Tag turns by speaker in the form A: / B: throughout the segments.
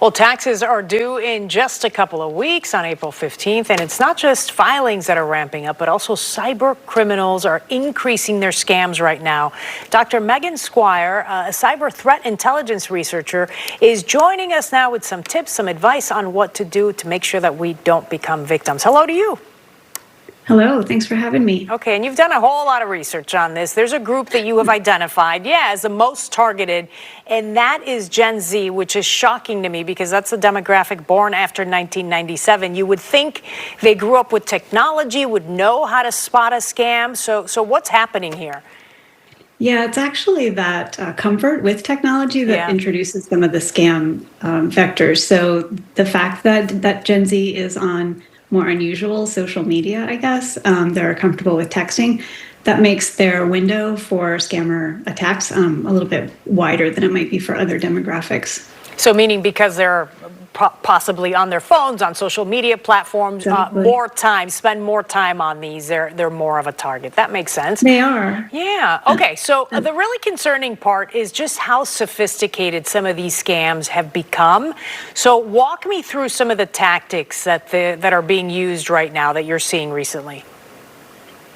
A: Well, taxes are due in just a couple of weeks on April 15th, and it's not just filings that are ramping up, but also cyber criminals are increasing their scams right now. Dr. Megan Squire, a cyber threat intelligence researcher, is joining us now with some tips, some advice on what to do to make sure that we don't become victims. Hello to you.
B: Hello, thanks for having me.
A: Okay, and you've done a whole lot of research on this. There's a group that you have identified, as the most targeted, and that is Gen Z, which is shocking to me because that's a demographic born after 1997. You would think they grew up with technology, would know how to spot a scam. So what's happening here?
B: Yeah, it's actually that comfort with technology that introduces some of the scam vectors. So the fact that Gen Z is on more unusual social media, I guess, they're comfortable with texting, that makes their window for scammer attacks a little bit wider than it might be for other demographics.
A: So meaning because they're possibly on their phones, on social media platforms, spend more time on these, they're more of a target. That makes sense.
B: They are.
A: Yeah. Okay. So the really concerning part is just how sophisticated some of these scams have become. So walk me through some of the tactics that are being used right now that you're seeing recently.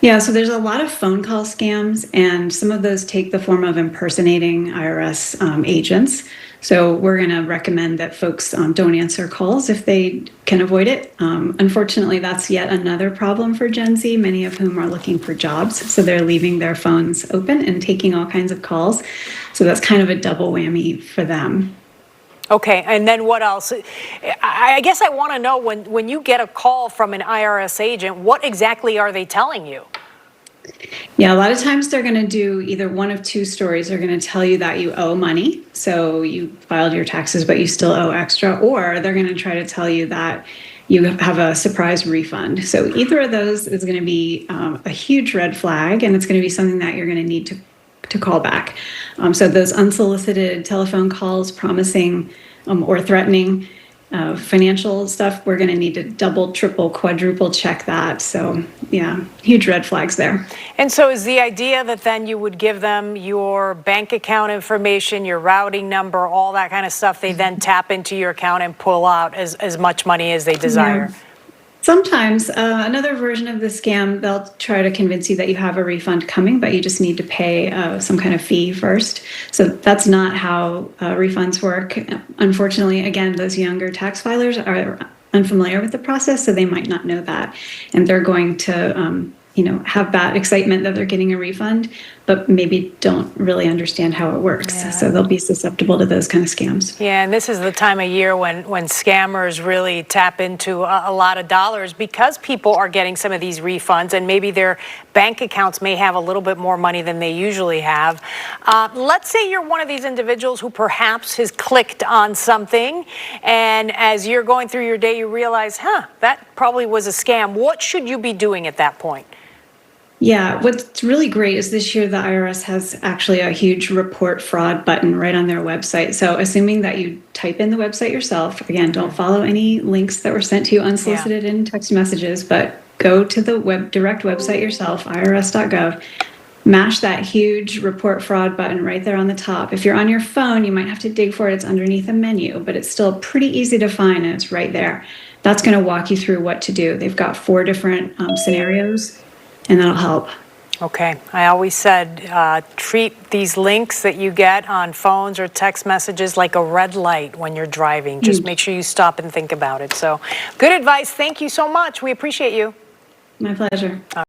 B: Yeah, so there's a lot of phone call scams, and some of those take the form of impersonating IRS agents. So we're going to recommend that folks don't answer calls if they can avoid it. Unfortunately, that's yet another problem for Gen Z, many of whom are looking for jobs. So they're leaving their phones open and taking all kinds of calls. So that's kind of a double whammy for them.
A: Okay, and then what else? I guess I want to know, when you get a call from an IRS agent, what exactly are they telling you?
B: Yeah, a lot of times they're going to do either one of two stories. They're going to tell you that you owe money, so you filed your taxes, but you still owe extra, or they're going to try to tell you that you have a surprise refund. So either of those is going to be a huge red flag, and it's going to be something that you're going to need to call back. So those unsolicited telephone calls promising or threatening financial stuff, we're going to need to double, triple, quadruple check that. So yeah, huge red flags there.
A: And so is the idea that then you would give them your bank account information, your routing number, all that kind of stuff, they then tap into your account and pull out as much money as they desire?
B: Yeah. Sometimes another version of the scam, they'll try to convince you that you have a refund coming, but you just need to pay some kind of fee first. So that's not how refunds work. Unfortunately, again, those younger tax filers are unfamiliar with the process, so they might not know that. And they're going to have that excitement that they're getting a refund, but maybe don't really understand how it works. Yeah. So they'll be susceptible to those kind of scams.
A: Yeah, and this is the time of year when scammers really tap into a lot of dollars because people are getting some of these refunds and maybe their bank accounts may have a little bit more money than they usually have. Let's say you're one of these individuals who perhaps has clicked on something, and as you're going through your day, you realize, that probably was a scam. What should you be doing at that point?
B: Yeah, what's really great is this year the IRS has actually a huge report fraud button right on their website. So assuming that you type in the website yourself, again, don't follow any links that were sent to you unsolicited in text messages, but go to the direct website yourself, irs.gov, mash that huge report fraud button right there on the top. If you're on your phone, you might have to dig for it. It's underneath a menu, but it's still pretty easy to find and it's right there. That's going to walk you through what to do. They've got 4 different scenarios, and that'll help.
A: Okay. I always said treat these links that you get on phones or text messages like a red light when you're driving. Just make sure you stop and think about it. So good advice. Thank you so much. We appreciate you.
B: My pleasure.